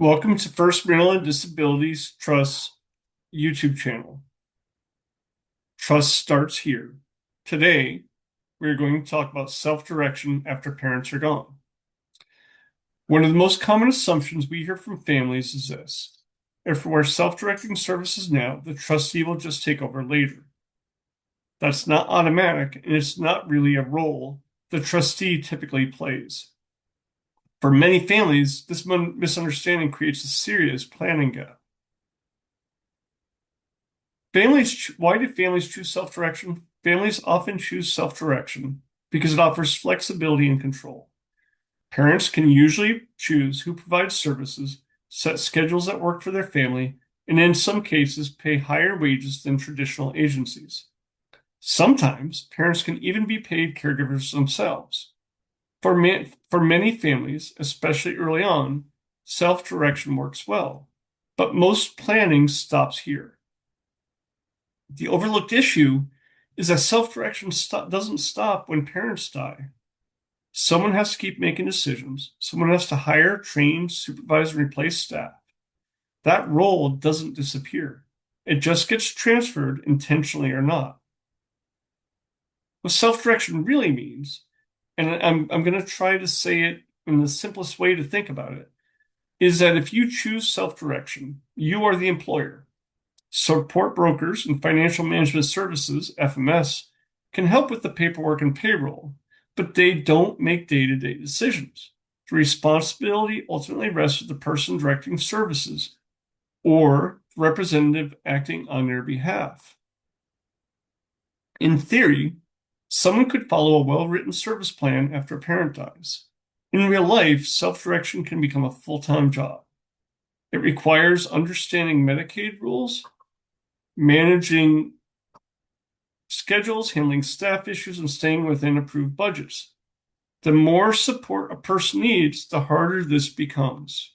Welcome to First Maryland Disabilities Trust YouTube channel. Trust starts here. Today, we're going to talk about self-direction after parents are gone. One of the most common assumptions we hear from families is this: if we're self-directing services now, the trustee will just take over later. That's not automatic, and it's not really a role the trustee typically plays. For many families, this misunderstanding creates a serious planning gap. Why do families choose self-direction? Families often choose self-direction because it offers flexibility and control. Parents can usually choose who provides services, set schedules that work for their family, and in some cases, pay higher wages than traditional agencies. Sometimes parents can even be paid caregivers themselves. For many families, especially early on, self-direction works well, but most planning stops here. The overlooked issue is that self-direction doesn't stop when parents die. Someone has to keep making decisions. Someone has to hire, train, supervise, and replace staff. That role doesn't disappear. It just gets transferred intentionally or not. What self-direction really means, and I'm going to try to say it in the simplest way to think about it, is that if you choose self-direction, you are the employer. Support brokers and financial management services, FMS, can help with the paperwork and payroll, but they don't make day-to-day decisions. The responsibility ultimately rests with the person directing services or the representative acting on their behalf. In theory, someone could follow a well-written service plan after a parent dies. In real life, self-direction can become a full-time job. It requires understanding Medicaid rules, managing schedules, handling staff issues, and staying within approved budgets. The more support a person needs, the harder this becomes.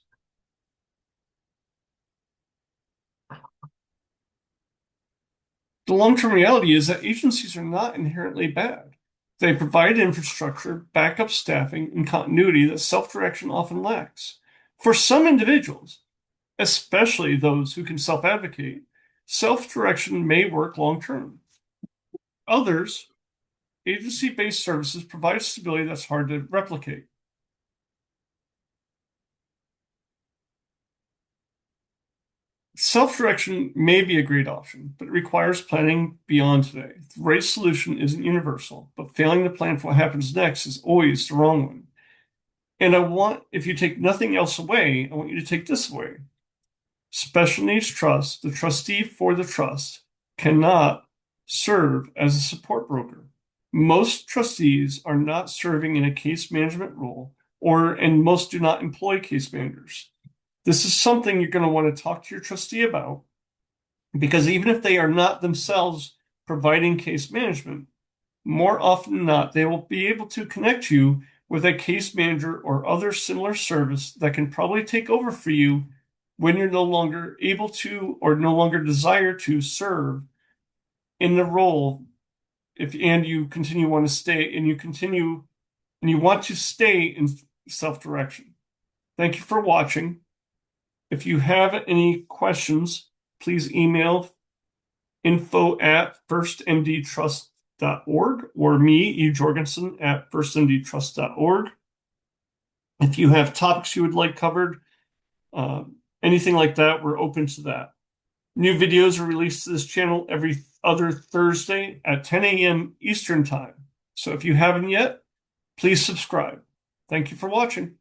The long-term reality is that agencies are not inherently bad. They provide infrastructure, backup staffing, and continuity that self-direction often lacks. For some individuals, especially those who can self-advocate, self-direction may work long-term. Others, agency-based services provide stability that's hard to replicate. Self-direction may be a great option, but it requires planning beyond today. The right solution isn't universal, but failing to plan for what happens next is always the wrong one. And if you take nothing else away, I want you to take this away. Special needs trust, the trustee for the trust, cannot serve as a support broker. Most trustees are not serving in a case management role, and most do not employ case managers. This is something you're going to want to talk to your trustee about, because even if they are not themselves providing case management, more often than not, they will be able to connect you with a case manager or other similar service that can probably take over for you when you're no longer able to or no longer desire to serve in the role. And you want to stay in self-direction. Thank you for watching. If you have any questions, please email info@firstmdtrust.org or me, E. Jorgensen, at firstmdtrust.org. If you have topics you would like covered, anything like that, we're open to that. New videos are released to this channel every other Thursday at 10 a.m. Eastern Time. So if you haven't yet, please subscribe. Thank you for watching.